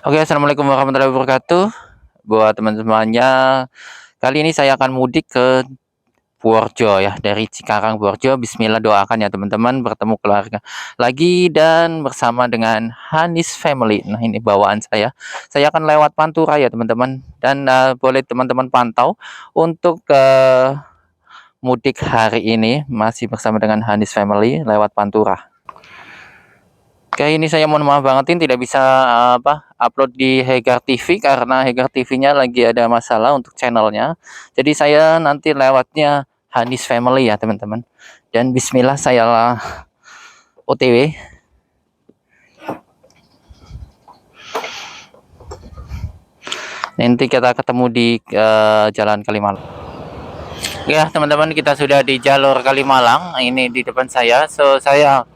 Oke, assalamualaikum warahmatullahi wabarakatuh. Buat teman-temannya, kali ini saya akan mudik ke Purworejo ya, dari Cikarang Purworejo. Bismillah, doakan ya teman-teman, bertemu keluarga lagi dan bersama dengan Hanis Family. Nah, ini bawaan saya. Saya akan lewat Pantura ya teman-teman, dan boleh teman-teman pantau untuk mudik hari ini masih bersama dengan Hanis Family lewat Pantura. Oke, ini saya mohon maaf banget ini tidak bisa upload di Hegar TV karena Hegar TV-nya lagi ada masalah untuk channelnya. Jadi saya nanti lewatnya Hanis Family ya teman-teman. Dan Bismillah saya OTW. Nanti kita ketemu di Jalan Kalimalang. Ya teman-teman, kita sudah di jalur Kalimalang. Ini di depan saya. So saya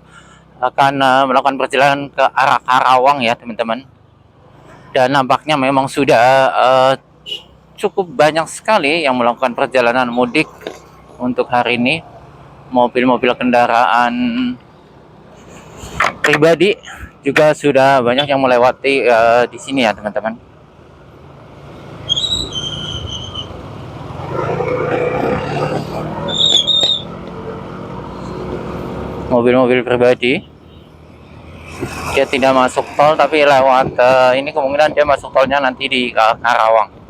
akan melakukan perjalanan ke arah Karawang ya teman-teman. Dan nampaknya memang sudah cukup banyak sekali yang melakukan perjalanan mudik untuk hari ini. Mobil-mobil kendaraan pribadi juga sudah banyak yang melewati di sini ya teman-teman. Mobil-mobil pribadi dia tidak masuk tol tapi lewat ini kemungkinan dia masuk tolnya nanti di Karawang.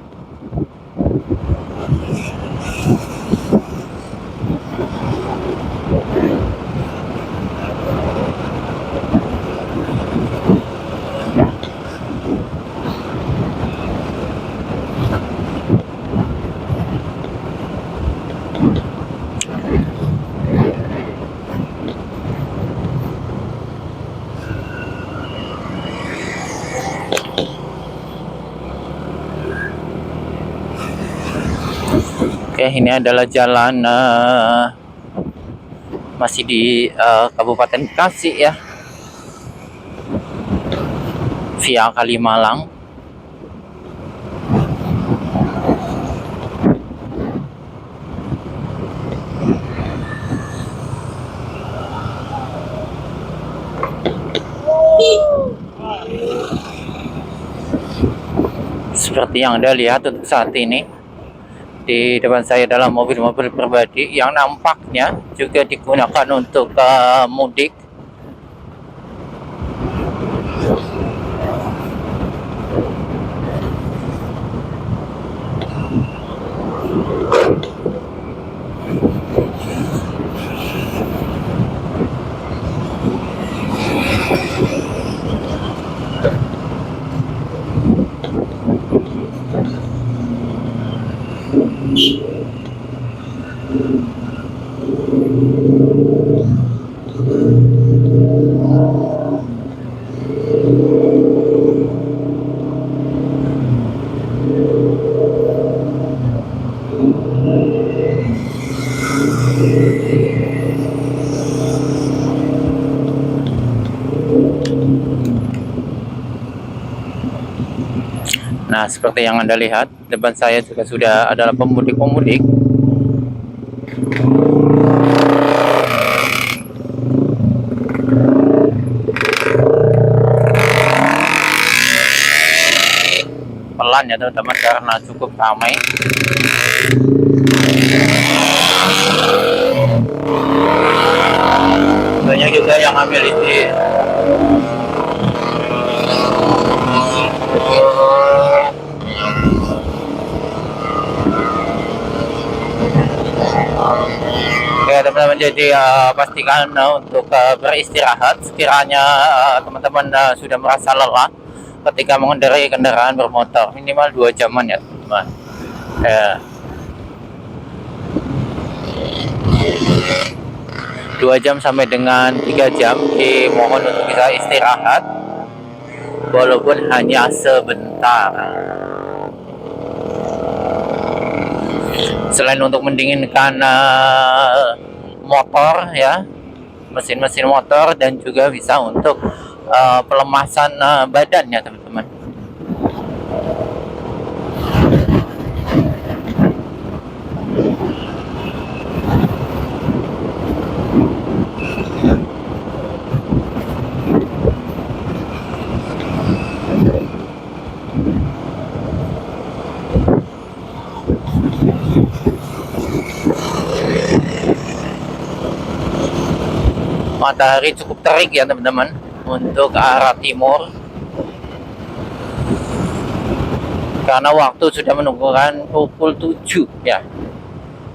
Oke, ini adalah jalan masih di Kabupaten Bekasi ya, via Kalimalang. Seperti yang Anda lihat untuk saat ini, di depan saya adalah mobil-mobil pribadi yang nampaknya juga digunakan untuk mudik. Nah, seperti yang Anda lihat, depan saya juga sudah adalah pemudik-pemudik. Pelan ya teman-teman karena cukup ramai. Banyak juga yang ambil isi. Ya teman-teman, jadi pastikan untuk beristirahat sekiranya teman-teman sudah merasa lelah ketika mengendarai kendaraan bermotor, minimal 2 jaman ya teman-teman. Ya. 2 jam sampai dengan 3 jam dimohon untuk bisa istirahat walaupun hanya sebentar. Selain untuk mendinginkan motor ya, mesin-mesin motor, dan juga bisa untuk pelemasan badan ya teman-teman. matahari cukup terik ya teman-teman untuk arah timur, karena waktu sudah menunjukkan pukul 7 ya.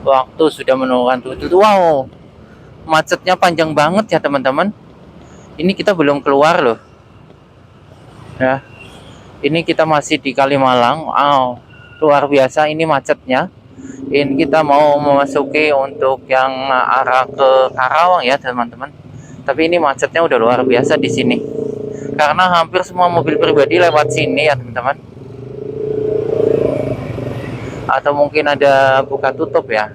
Waktu sudah menunjukkan 7. Wow, macetnya panjang banget ya teman-teman. Ini kita belum keluar loh ya. Ini kita masih di Kalimalang. Wow, luar biasa ini macetnya. Ini kita mau memasuki untuk yang arah ke Karawang ya teman-teman. Tapi ini macetnya udah luar biasa di sini. Karena hampir semua mobil pribadi lewat sini ya teman-teman. Atau mungkin ada buka tutup ya.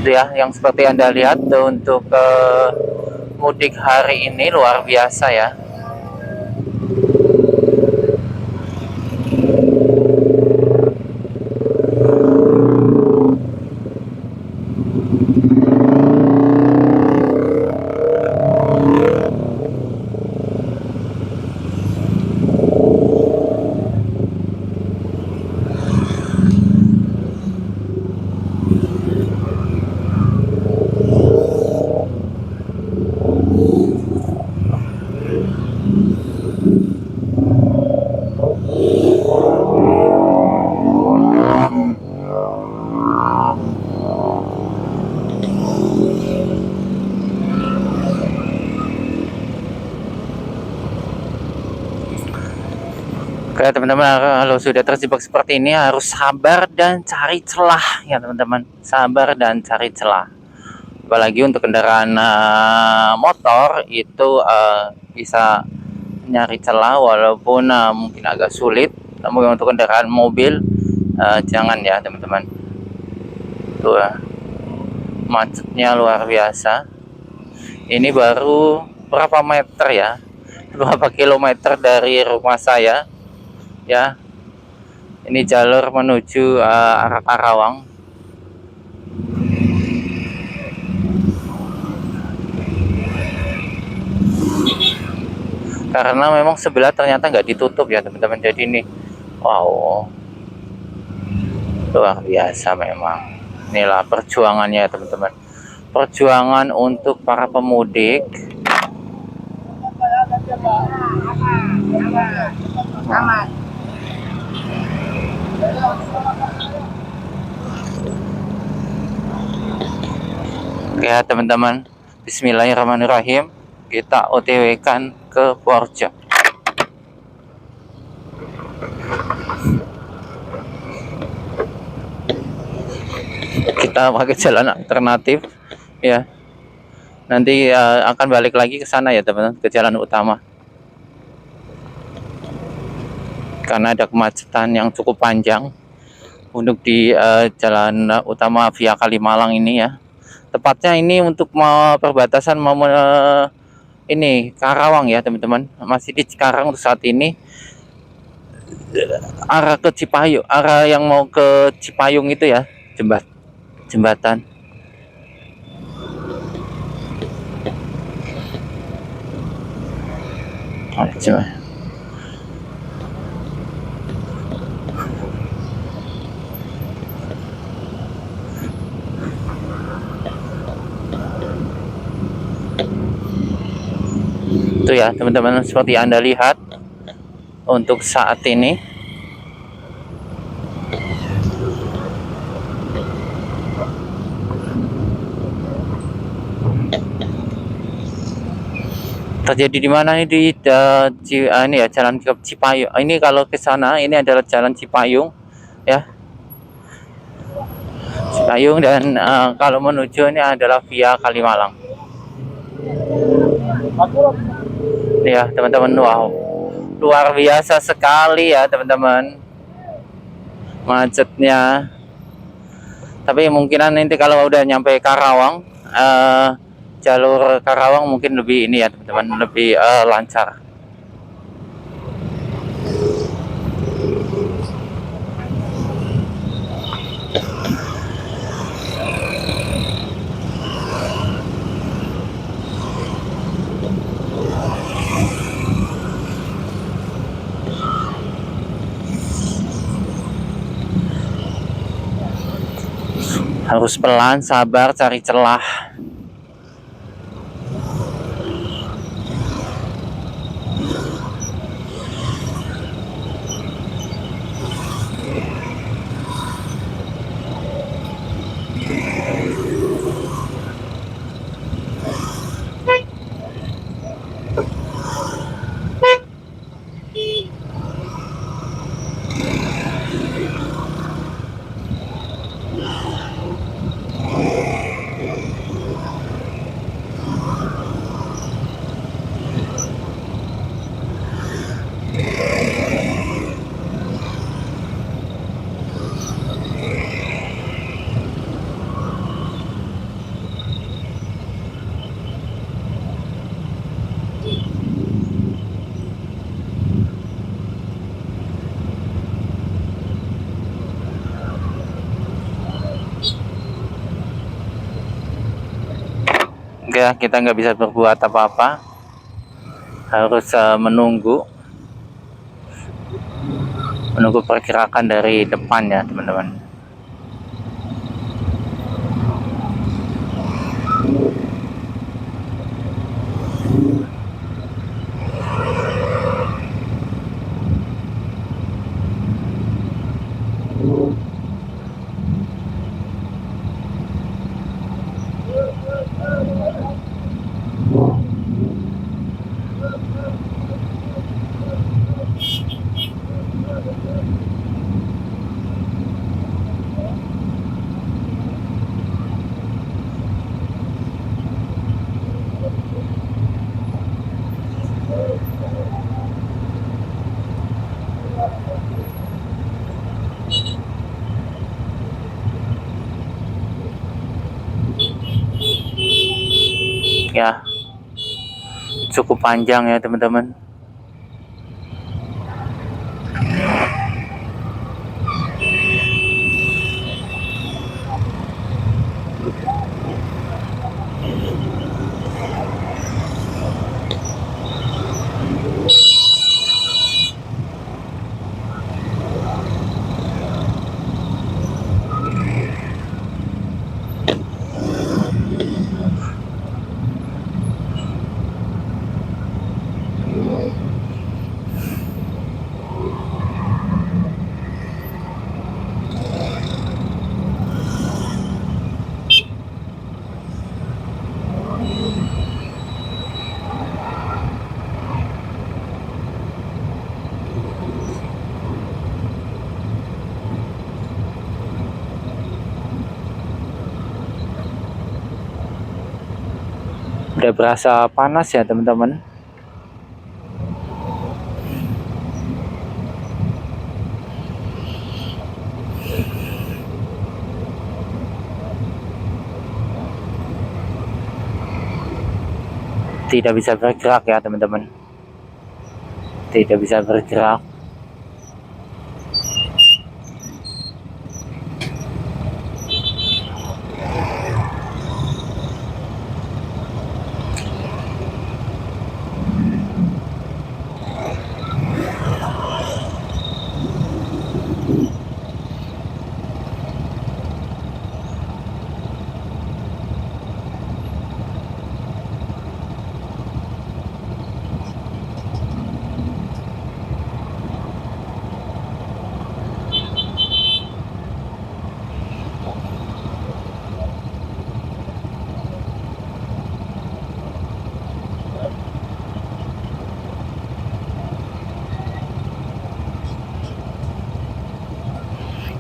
Itu ya yang seperti Anda lihat untuk mudik hari ini luar biasa ya. Oke teman-teman, kalau sudah terjebak seperti ini harus sabar dan cari celah ya teman-teman. Sabar dan cari celah. Apalagi untuk kendaraan motor itu bisa nyari celah walaupun mungkin agak sulit. Namun untuk kendaraan mobil jangan ya teman-teman. Tuh macetnya luar biasa. Ini baru berapa meter ya? Berapa kilometer dari rumah saya ya. Ini jalur menuju arah Karawang. Karena memang sebelah ternyata nggak ditutup ya teman-teman. Jadi ini wow, luar biasa memang. Inilah perjuangannya ya teman-teman. Perjuangan untuk para pemudik. Oke ya teman-teman, bismillahirrahmanirrahim. Kita OTW kan ke Purjo. Kita pakai jalan alternatif ya. Nanti akan balik lagi ke sana ya teman-teman, ke jalan utama. Karena ada kemacetan yang cukup panjang untuk di jalan utama via Kalimalang ini ya. Tepatnya ini untuk perbatasan ini Karawang ya teman-teman. Masih di Cikarang untuk saat ini. Arah ke Cipayung, arah yang mau ke Cipayung itu ya, jembatan. Coba. Itu ya teman-teman, seperti Anda lihat untuk saat ini. Terjadi di mana ini di ini ya, jalan ke Cipayung. Ini kalau ke sana ini adalah jalan Cipayung ya. Cipayung, dan kalau menuju ini adalah via Kalimalang. Ya teman-teman, wow, luar biasa sekali ya teman-teman macetnya. Tapi mungkinan nanti kalau udah nyampe Karawang, jalur Karawang mungkin lebih ini ya teman-teman, lebih lancar. Harus pelan, sabar, cari celah. Enggak, kita nggak bisa berbuat apa-apa, harus menunggu pergerakan dari depan ya teman-teman. Ya, cukup panjang ya teman-teman. Udah berasa panas ya teman-teman. Tidak bisa bergerak ya teman-teman, tidak bisa bergerak.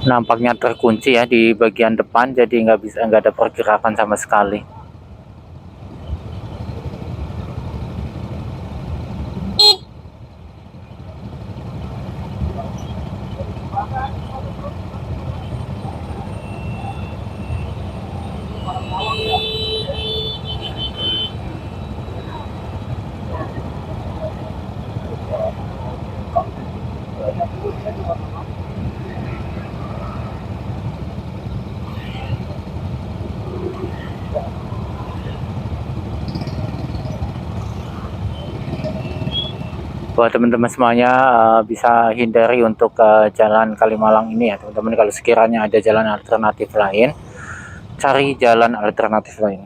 Nampaknya terkunci ya di bagian depan, jadi nggak ada pergerakan sama sekali. Buat teman-teman semuanya bisa hindari untuk jalan Kalimalang ini ya teman-teman. Kalau sekiranya ada jalan alternatif lain, cari jalan alternatif lain.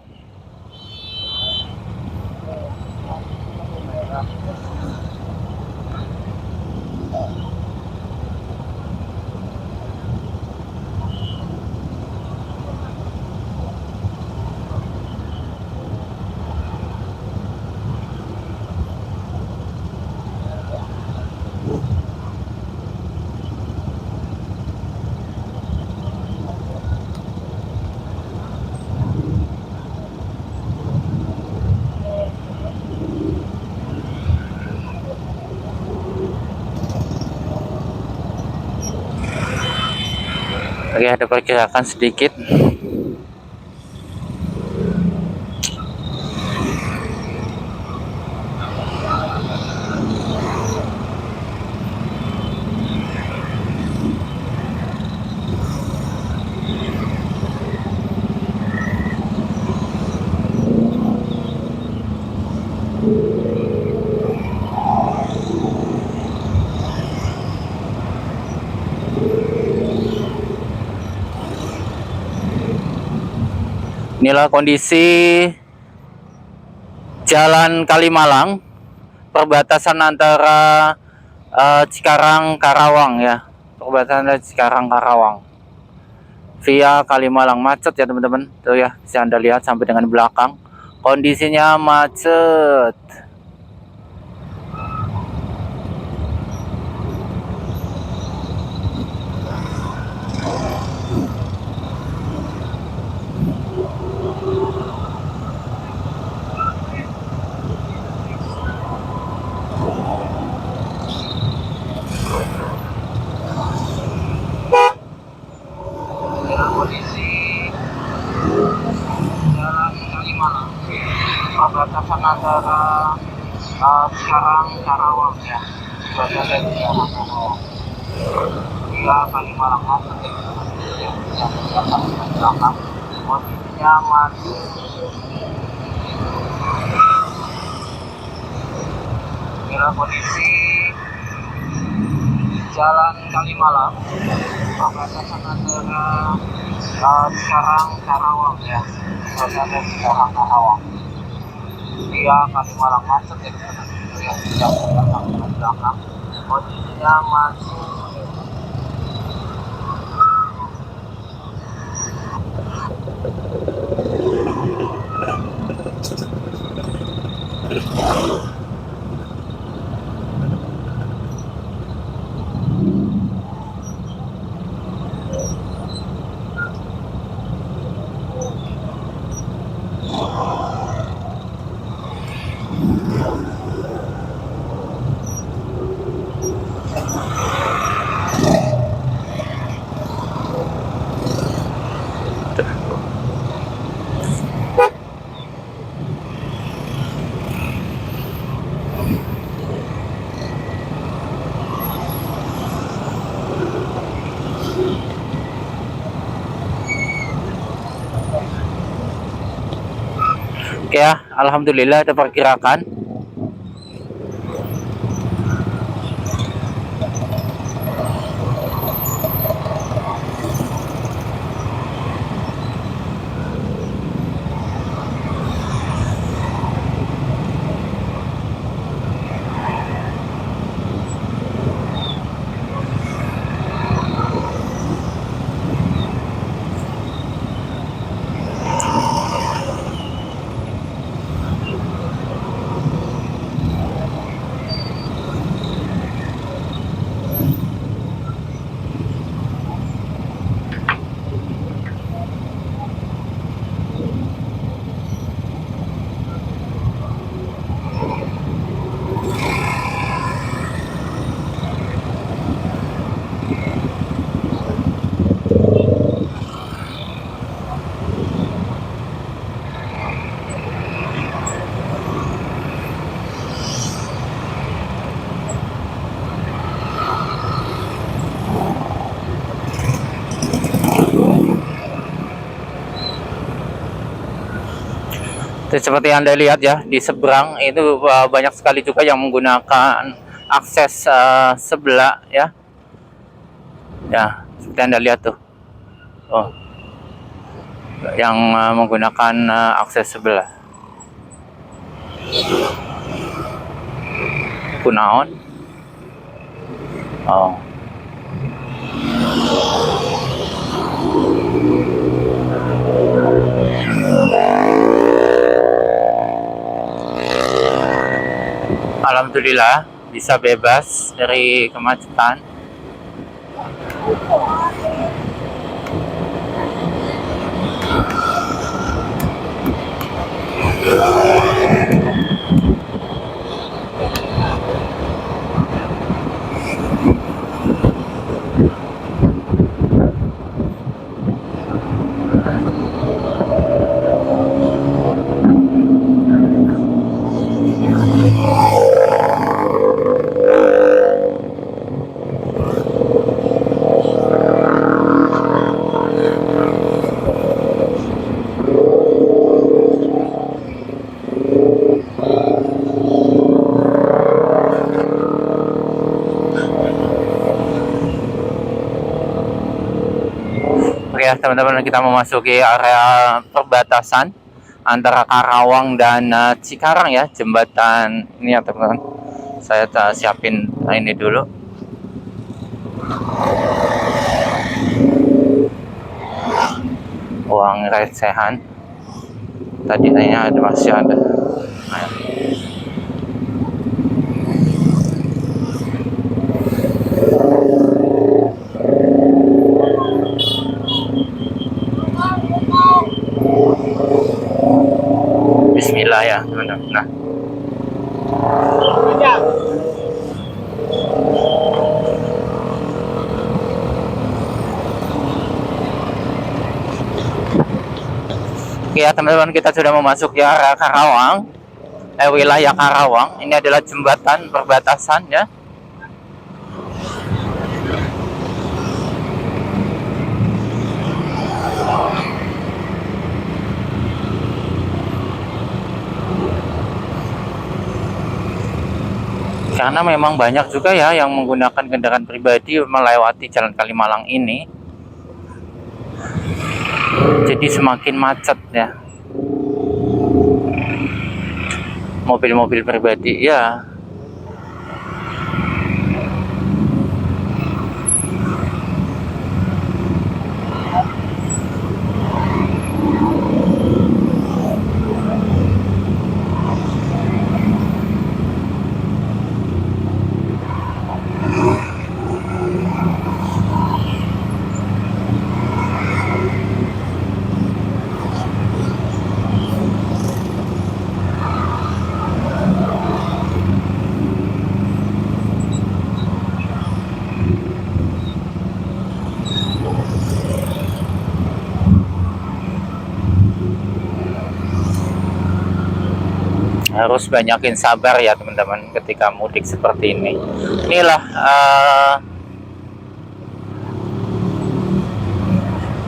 Oke, ada pergerakan sedikit. Inilah kondisi Jalan Kalimalang, perbatasan antara Cikarang Karawang ya, perbatasan antara Cikarang Karawang via Kalimalang. Macet ya teman-teman, tuh ya, bisa Anda lihat sampai dengan belakang kondisinya macet. Perbatasan antara Cikarang Karawang ya, perbatasan Cikarang Karawang via Kalimalang. Macet ya, belakang kondisinya macet. Inilah kondisi Jalan Kalimalang, perbatasan antara Cikarang Karawang ya, perbatasan Cikarang Karawang via Kalimalang. Macet ya, belakang kondisinya macet. Oke ya, alhamdulillah ada pergerakan. Seperti Anda lihat ya, di seberang itu banyak sekali juga yang menggunakan akses sebelah ya. Ya, seperti Anda lihat tuh. Oh. yang menggunakan akses sebelah. Kunaon? Oh. Alhamdulillah bisa bebas dari kemacetan. Oke ya teman-teman, kita memasuki area perbatasan antara Karawang dan Cikarang ya, jembatan ini ya teman-teman. Saya siapin ini dulu. Uang recehan. Tadi kayaknya masih ada. Nah. Bismillah ya teman-teman. Nah. Oke ya teman-teman, kita sudah memasuki area Karawang, wilayah Karawang. Ini adalah jembatan perbatasan ya. Karena memang banyak juga ya yang menggunakan kendaraan pribadi melewati Jalan Kalimalang ini. Jadi semakin macet ya. Mobil-mobil pribadi ya. Harus banyakin sabar ya teman-teman ketika mudik seperti ini. Inilah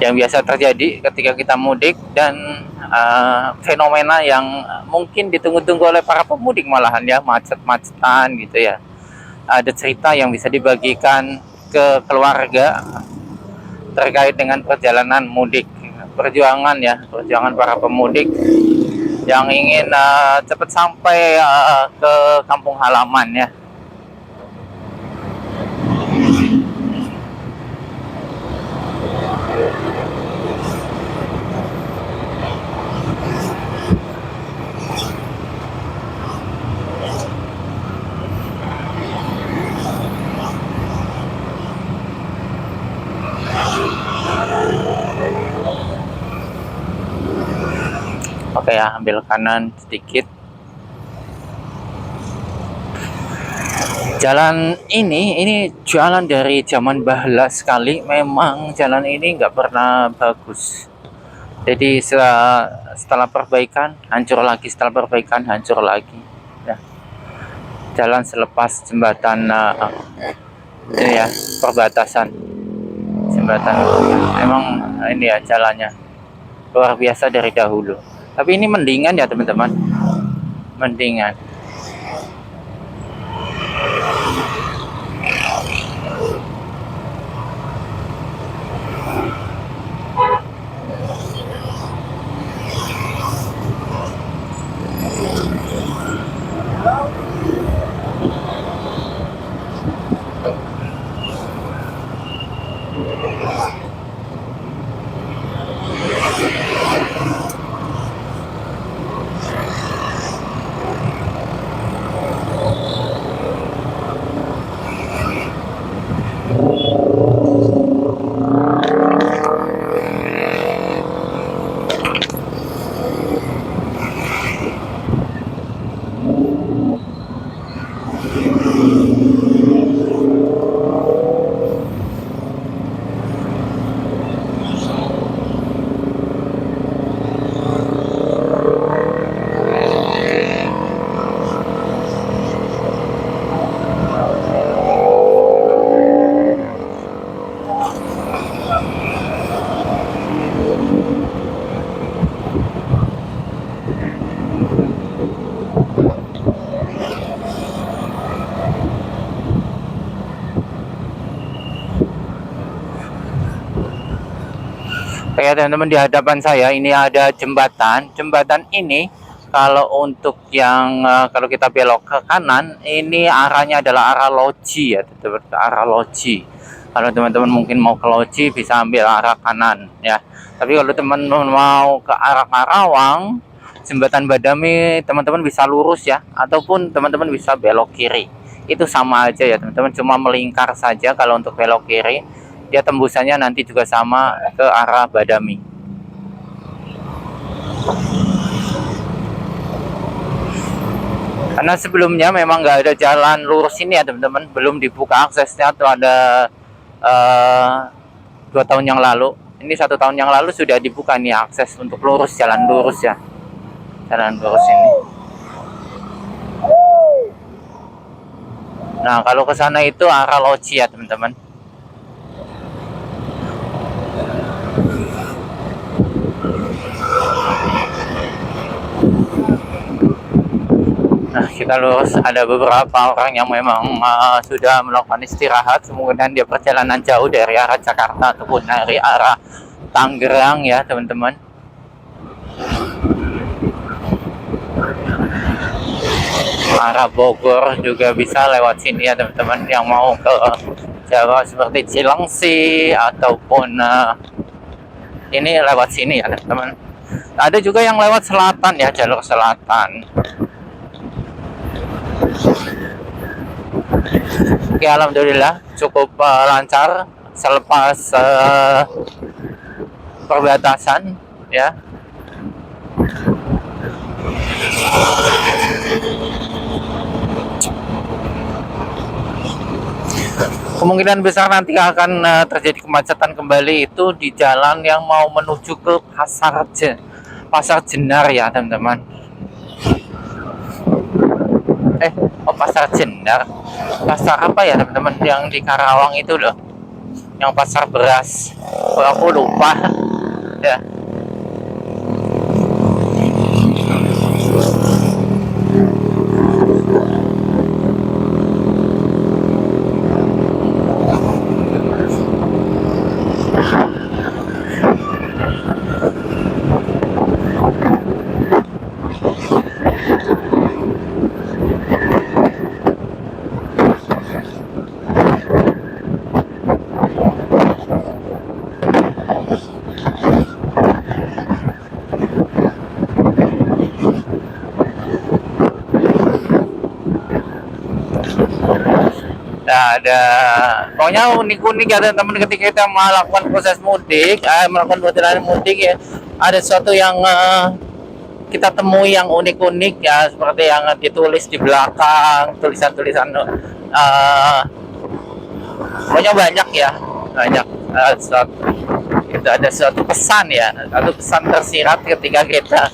yang biasa terjadi ketika kita mudik, dan fenomena yang mungkin ditunggu-tunggu oleh para pemudik malahan ya, macet-macetan gitu ya. Ada cerita yang bisa dibagikan ke keluarga terkait dengan perjalanan mudik, perjuangan para pemudik yang ingin cepat sampai ke kampung halaman ya. Oke ya, ambil kanan sedikit. Jalan ini jalan dari zaman bahla sekali. Memang jalan ini nggak pernah bagus. Jadi setelah perbaikan hancur lagi, setelah perbaikan hancur lagi. Ya. Jalan selepas jembatan ini ya, perbatasan jembatan. Memang ini ya jalannya luar biasa dari dahulu. Tapi ini mendingan ya teman-teman, mendingan. Kayak teman-teman, di hadapan saya ini ada jembatan. Jembatan ini kalau untuk yang kalau kita belok ke kanan, ini arahnya adalah arah Loji ya, teman-teman, ke arah Loji. Kalau teman-teman mungkin mau ke Loji bisa ambil arah kanan ya. Tapi kalau teman-teman mau ke arah Karawang, jembatan Badami, teman-teman bisa lurus ya, ataupun teman-teman bisa belok kiri. Itu sama aja ya teman-teman, cuma melingkar saja. Kalau untuk belok kiri, dia tembusannya nanti juga sama ke arah Badami. Karena sebelumnya memang nggak ada jalan lurus ini ya teman-teman, belum dibuka aksesnya tuh ada 2 tahun yang lalu. Ini 1 tahun yang lalu sudah dibuka nih akses untuk lurus, jalan lurus ya, jalan lurus ini. Nah kalau ke sana itu arah Loji ya teman-teman. Nah kita lurus, ada beberapa orang yang memang sudah melakukan istirahat, kemudian dia perjalanan jauh dari arah Jakarta ataupun dari arah Tangerang ya teman-teman. Arah Bogor juga bisa lewat sini ya teman-teman, yang mau ke Jawa seperti Cilengsi ataupun ini lewat sini ya teman-teman. Ada juga yang lewat selatan ya, jalur selatan. Oke, alhamdulillah cukup lancar selepas perbatasan ya. Kemungkinan besar nanti akan terjadi kemacetan kembali itu di jalan yang mau menuju ke Pasar Jenar ya teman-teman. Pasar Jenar, pasar apa ya teman-teman, yang di Karawang itu loh, yang pasar beras. Aku lupa ya. Nah, ada pokoknya unik-unik ya teman-teman ketika kita melakukan proses mudik, melakukan perjalanan mudik ya. Ada sesuatu yang kita temui yang unik-unik ya, seperti yang ditulis di belakang, tulisan-tulisan pokoknya banyak ya, banyak. Itu ada suatu pesan ya, satu pesan tersirat ketika kita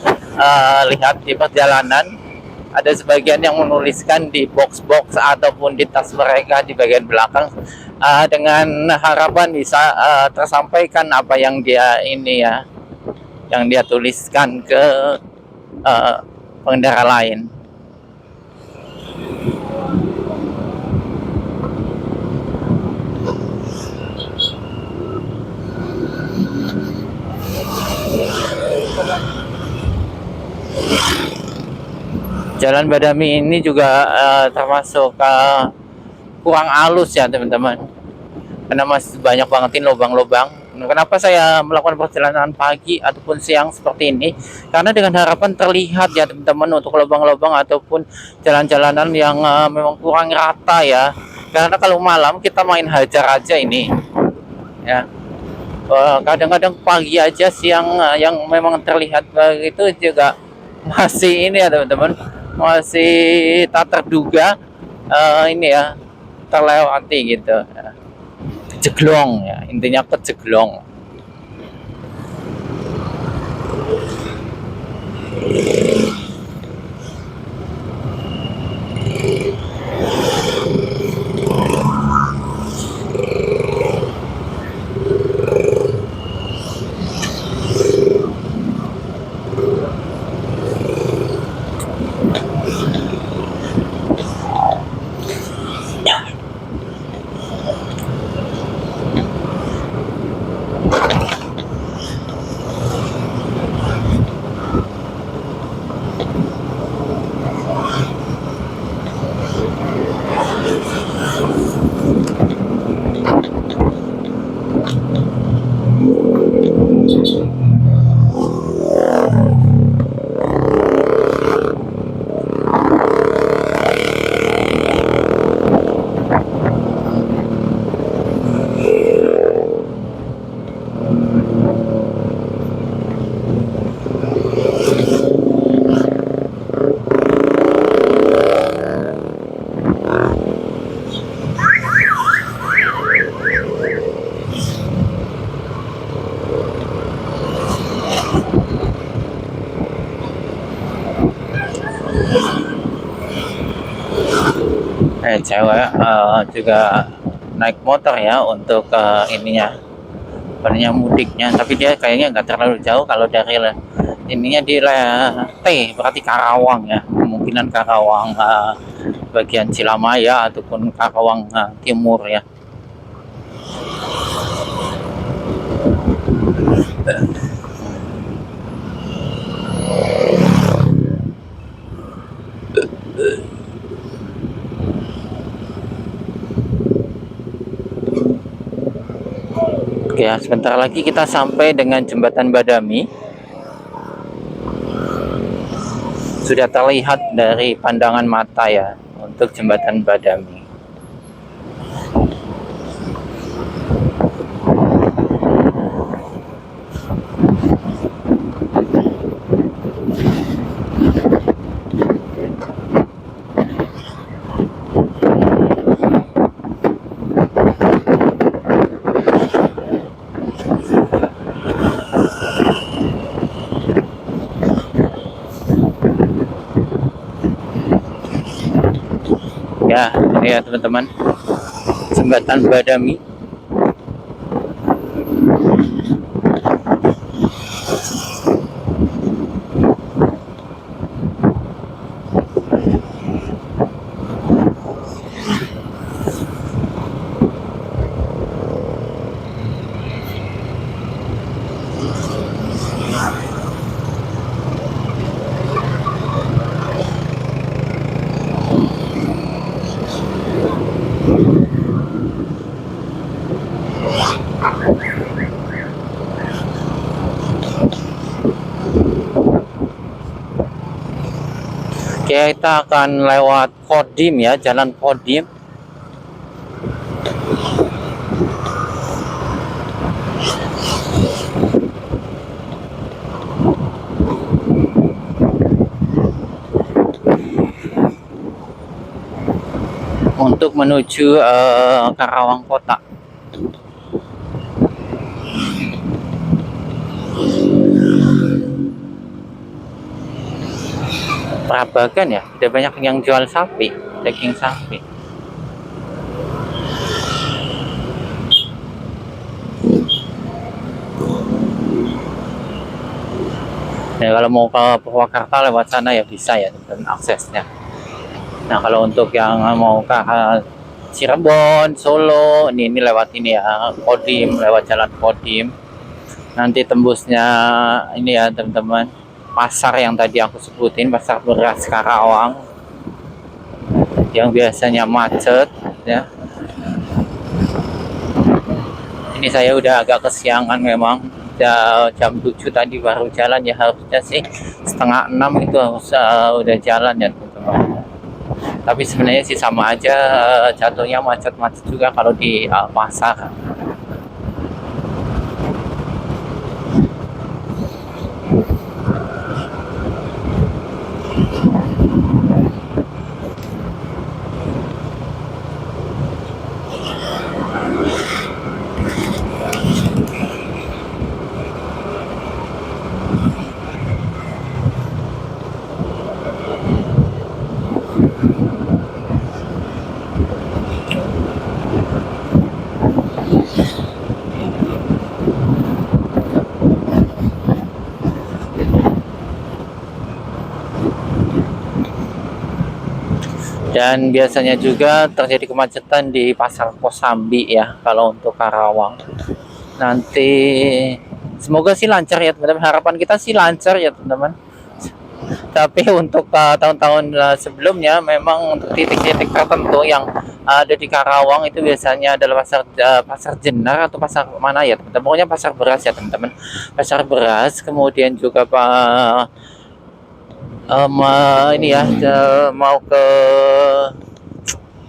lihat di perjalanan. Ada sebagian yang menuliskan di box-box ataupun di tas mereka di bagian belakang, dengan harapan bisa tersampaikan apa yang dia ini ya, yang dia tuliskan ke pengendara lain. Jalan Badami ini juga termasuk kurang halus ya teman-teman, karena masih banyak banget ini lubang-lubang. Kenapa saya melakukan perjalanan pagi ataupun siang seperti ini? Karena dengan harapan terlihat ya teman-teman untuk lubang-lubang ataupun jalan-jalanan yang memang kurang rata ya. Karena kalau malam kita main hajar aja ini ya. Kadang-kadang pagi aja, siang yang memang terlihat begitu juga masih ini ya teman-teman, masih tak terduga ini ya, terlewati gitu ya. Kejeglong ya, intinya kejeglong. Cewek juga naik motor ya untuk ininya sebenarnya mudiknya, tapi dia kayaknya nggak terlalu jauh. Kalau dari ininya di T berarti Karawang ya, kemungkinan Karawang bagian Cilamaya ataupun Karawang Timur ya. Oke ya, sebentar lagi kita sampai dengan Jembatan Badami. Sudah terlihat dari pandangan mata ya untuk Jembatan Badami. Ya, ini ya teman-teman, Jembatan Badami. Kita akan lewat Kodim ya, Jalan Kodim. Untuk menuju Karawang Kota. Prabagan ya, ada banyak yang jual sapi, daging sapi. Ya, kalau mau ke Purwakarta lewat sana ya bisa ya teman-teman aksesnya. Nah, kalau untuk yang mau ke Cirebon, Solo, ini lewat ini ya, Kodim, lewat Jalan Kodim. Nanti tembusnya ini ya teman-teman, pasar yang tadi aku sebutin, pasar beras Karawang, yang biasanya macet ya. Ini saya udah agak kesiangan memang, jam 7 tadi baru jalan ya, harusnya sih setengah 6 itu harus udah jalan ya teman-teman. Tapi sebenarnya sih sama aja, jatuhnya macet-macet juga kalau di pasar. Dan biasanya juga terjadi kemacetan di Pasar Kosambi ya kalau untuk Karawang. Nanti semoga sih lancar ya teman-teman. Harapan kita sih lancar ya teman-teman. Tapi untuk tahun-tahun sebelumnya memang untuk titik-titik tertentu yang ada di Karawang itu biasanya adalah pasar Jenar atau pasar mana ya teman-teman. Pokoknya pasar beras ya teman-teman. Pasar beras, kemudian juga ini ya mau ke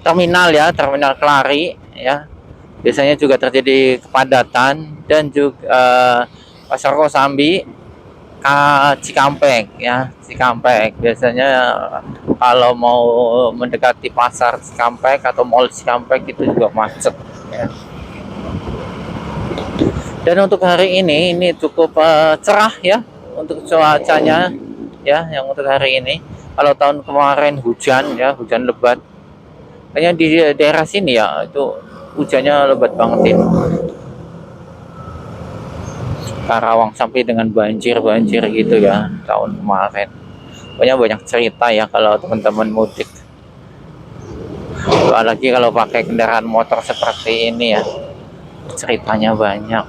terminal ya, terminal Kelari ya, biasanya juga terjadi kepadatan. Dan juga Pasar Kosambi, Cikampek ya, Cikampek biasanya kalau mau mendekati pasar Cikampek atau mall Cikampek itu juga macet ya. Dan untuk hari ini cukup cerah ya untuk cuacanya ya, yang untuk hari ini Kalau tahun kemarin hujan ya, hujan lebat. Kayaknya di daerah sini ya itu hujannya lebat banget ini. Karawang sampai dengan banjir-banjir gitu ya tahun kemarin. Pokoknya banyak cerita ya kalau teman-teman mudik. Apalagi kalau pakai kendaraan motor seperti ini ya, ceritanya banyak.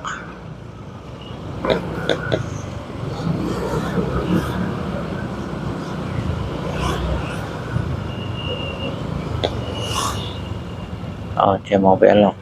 Oh, dia mau belok.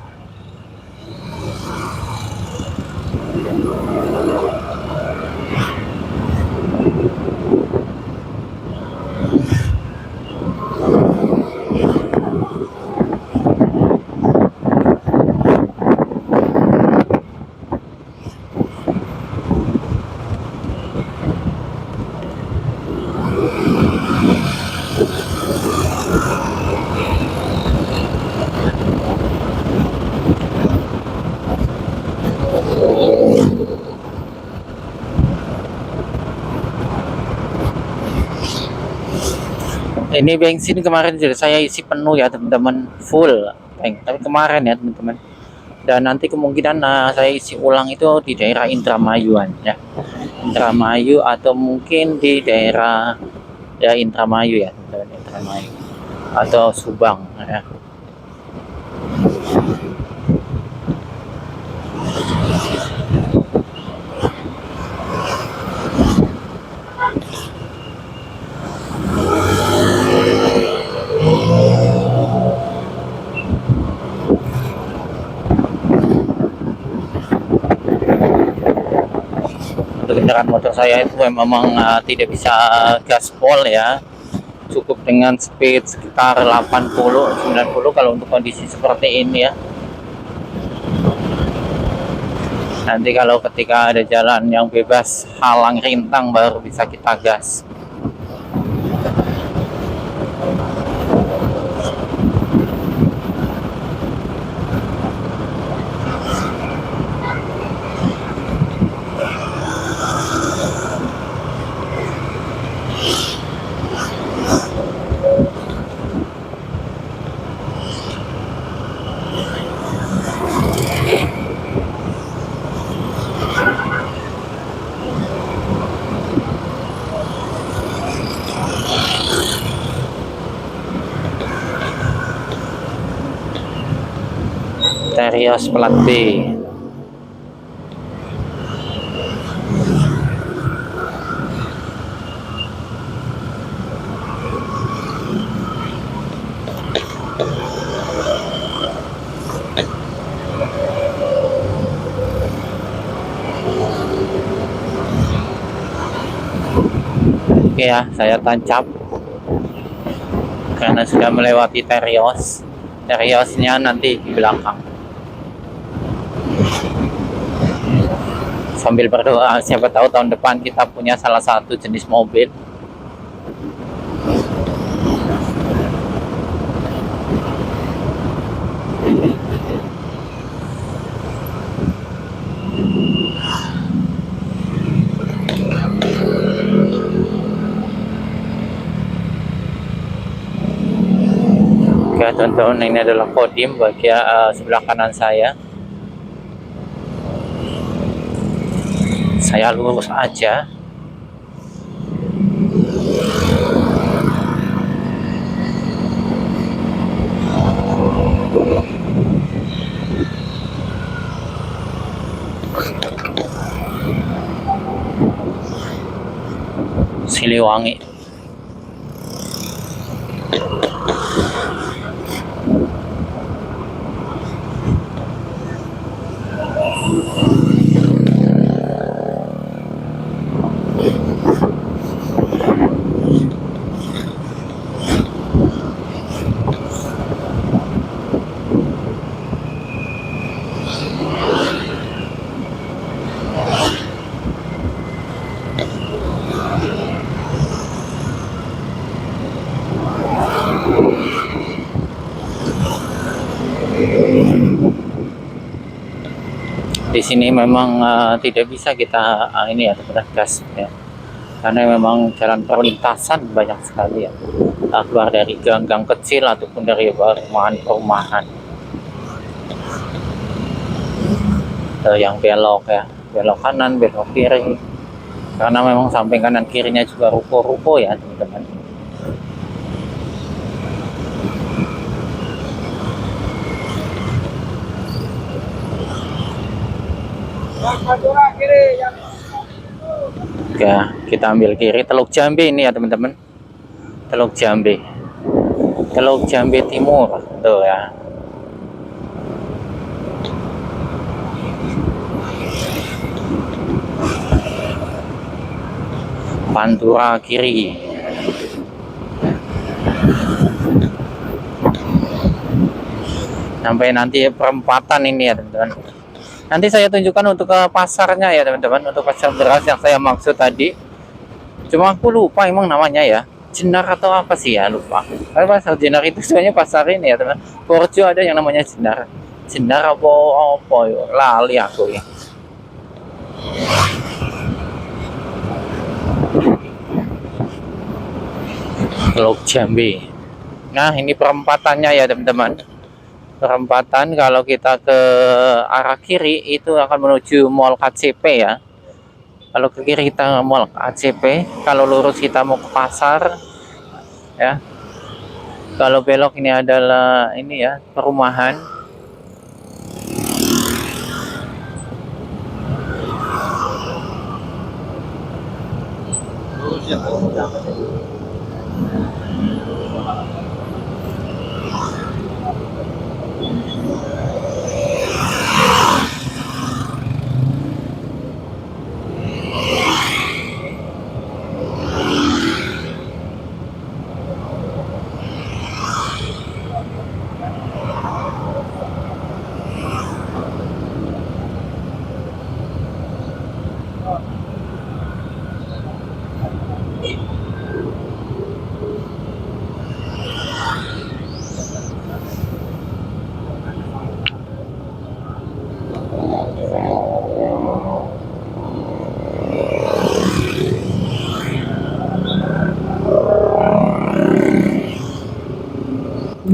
Ini bensin kemarin sudah saya isi penuh ya teman-teman, full tank. Tapi kemarin ya teman-teman. Dan nanti kemungkinan saya isi ulang itu di daerah Indramayuan ya. Indramayu atau mungkin di daerah ya Indramayu ya teman-teman, Indramayu atau Subang ya. Untuk kendaraan motor saya itu memang tidak bisa gaspol ya, cukup dengan speed sekitar 80-90 kalau untuk kondisi seperti ini ya. Nanti kalau ketika ada jalan yang bebas halang rintang baru bisa kita gas. Terios plat B. Oke ya, saya tancap karena sudah melewati Terios. Teriosnya nanti di belakang. Sambil berdoa, siapa tahu tahun depan kita punya salah satu jenis mobil. Oke teman-teman, ini adalah Kodim bagian sebelah kanan saya. Saya lurus aja. Siliwangi. Di sini memang tidak bisa kita ini ya teman gas ya, karena memang jalan perlintasan banyak sekali ya, keluar dari gang-gang kecil ataupun dari perumahan-perumahan. Yang belok ya, belok kanan, belok kiri, karena memang samping kanan kirinya juga ruko-ruko ya teman-teman. Ya, kita ambil kiri, Teluk Jambe ini ya teman-teman. Teluk Jambe. Teluk Jambe Timur. Tuh ya. Pantura kiri. Sampai nanti perempatan ini ya teman-teman. Nanti saya tunjukkan untuk ke pasarnya ya teman-teman, untuk pasar beras yang saya maksud tadi. Cuma aku lupa emang namanya ya, Jenar atau apa sih ya, lupa. Karena pasar Jenar itu sebenarnya pasar ini ya teman. Porjo ada yang namanya Jenar. Jenar apa ya, lali aku ya. Teluk Jambe. Nah ini perempatannya ya teman-teman. Perempatan kalau kita ke arah kiri itu akan menuju Mall KCP ya. Kalau ke kiri kita Mall KCP, kalau lurus kita mau ke pasar ya. Kalau belok ini adalah ini ya, perumahan.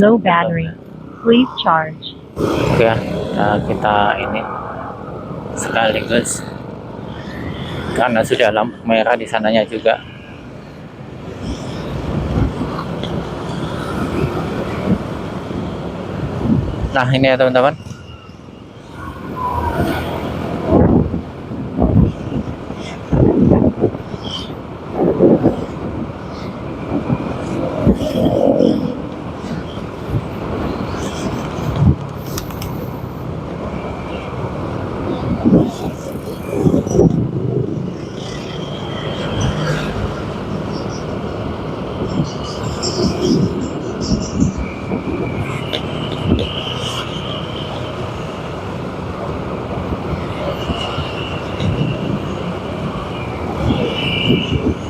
Low battery. Please charge. Oke, nah kita ini sekaligus karena sudah lampu merah di sananya juga. Nah ini ya teman-teman.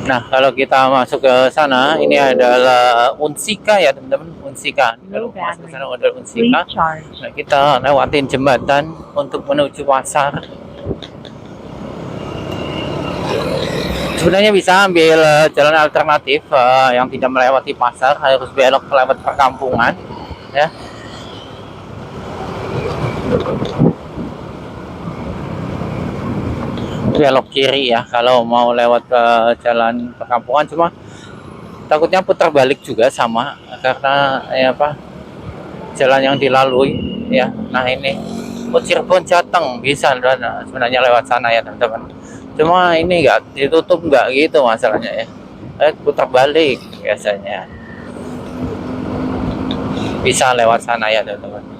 Nah, kalau kita masuk ke sana, ini adalah Unsika ya teman-teman, Unsika. Kalau masuk ke sana ada Unsika. Nah, kita lewatin jembatan untuk menuju pasar. Sebenarnya bisa ambil jalan alternatif yang tidak melewati pasar, harus belok lewat perkampungan, ya. Belok kiri ya kalau mau lewat ke jalan perkampungan, cuma takutnya putar balik juga sama karena ya apa, jalan yang dilalui ya. Nah ini Cirebon Jateng bisa sebenarnya lewat sana ya teman-teman, cuma ini enggak ditutup, enggak gitu masalahnya ya, putar balik biasanya. Bisa lewat sana ya teman-teman.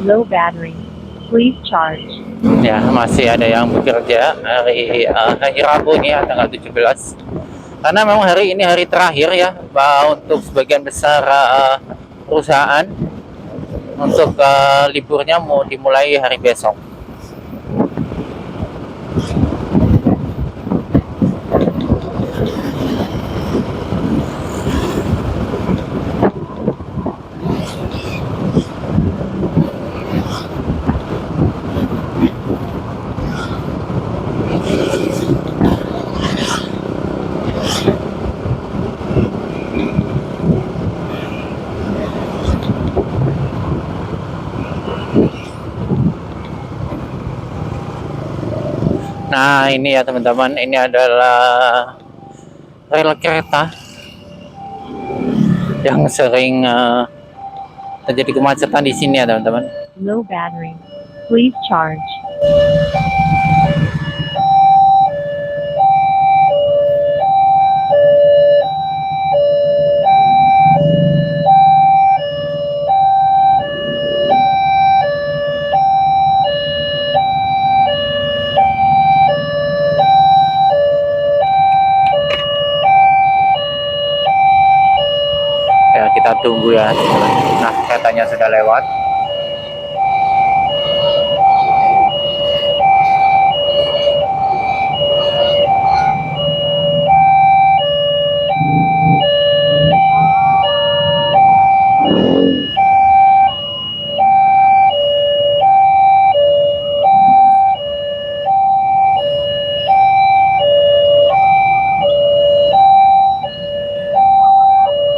Low battery. Please charge. Ya, masih ada yang bekerja hari Rabu ini ya, tanggal 17. Karena memang hari ini hari terakhir ya untuk sebagian besar perusahaan untuk liburnya mau dimulai hari besok. Nah, ini ya teman-teman, ini adalah rel kereta yang sering terjadi kemacetan di sini ya teman-teman. Low battery. Please charge. Ya, kita tunggu ya teman-teman. Nah, keretanya sudah lewat.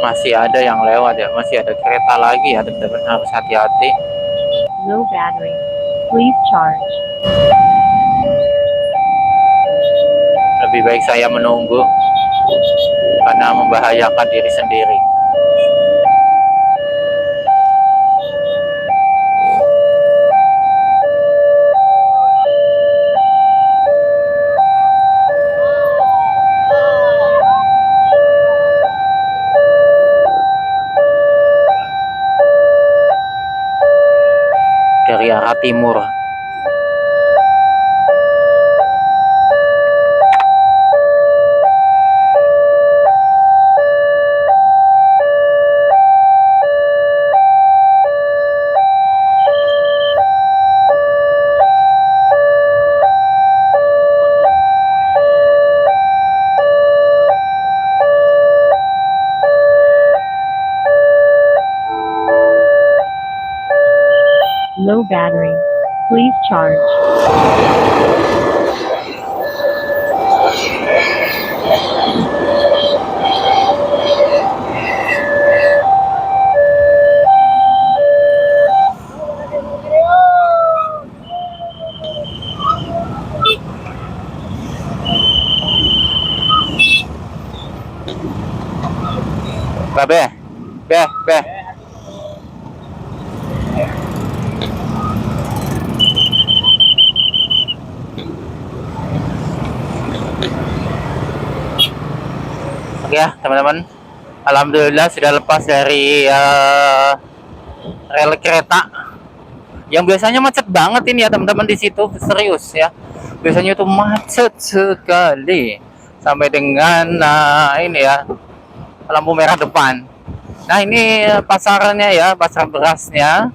Masih ada yang lewat ya, masih ada kereta lagi ya teman-teman, harus hati-hati. Low battery. Please charge. Lebih baik saya menunggu karena membahayakan diri sendiri. Dari arah timur. Low battery. Please charge. Babe, be. Oke ya teman-teman, alhamdulillah sudah lepas dari rel kereta yang biasanya macet banget ini ya teman-teman di situ, serius ya. Biasanya itu macet sekali sampai dengan ini ya, lampu merah depan. Nah, ini pasarnya ya, pasar berasnya.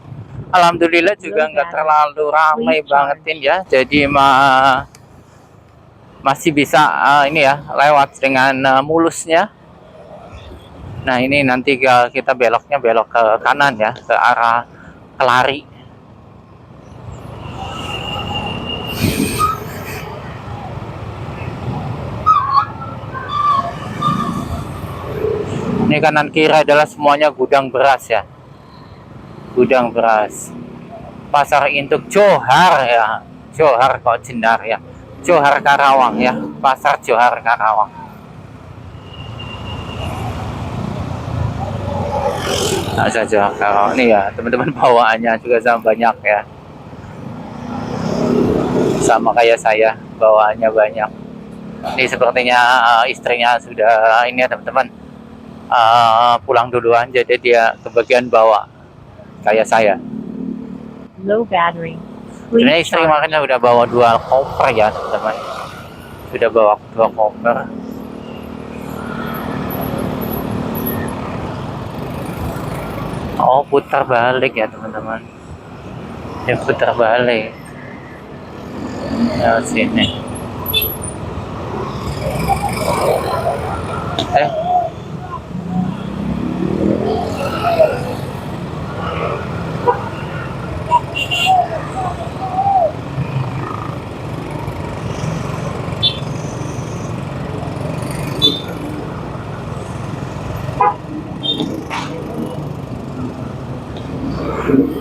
Alhamdulillah juga nggak terlalu ramai bangetin ya. Jadi masih bisa ini ya, lewat dengan mulusnya. Nah, ini nanti kita beloknya belok ke kanan ya, ke arah Kelari. Ini kanan kiri adalah semuanya gudang beras ya. Gudang beras. Pasar induk Johar ya. Johar kok Cendar ya. Johar Karawang ya. Pasar Johar Karawang. Nah, Johar Karawang ini ya, teman-teman bawaannya juga sama banyak ya. Sama kayak saya, bawaannya banyak. Ini sepertinya istrinya sudah ini ya teman-teman, pulang duluan, jadi dia ke bagian bawah kayak saya. Low battery. Sebenarnya Please istri charge. makanya udah bawa 2 koper ya teman-teman, sudah bawa 2 koper. Oh, putar balik ya teman-teman, ya putar balik ya sini.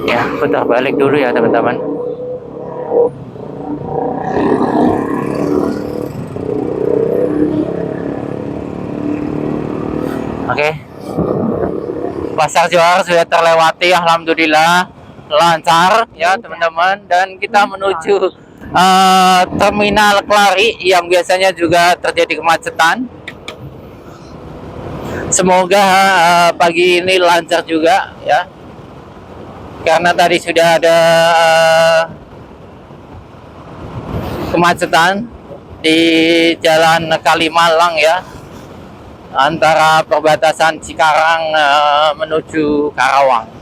Ya, putar balik dulu ya teman-teman. Oke. Pasar Johar sudah terlewati, alhamdulillah lancar ya teman-teman, dan kita menuju terminal Kelari yang biasanya juga terjadi kemacetan. Semoga pagi ini lancar juga ya, karena tadi sudah ada kemacetan di Jalan Kalimalang ya, antara perbatasan Cikarang menuju Karawang.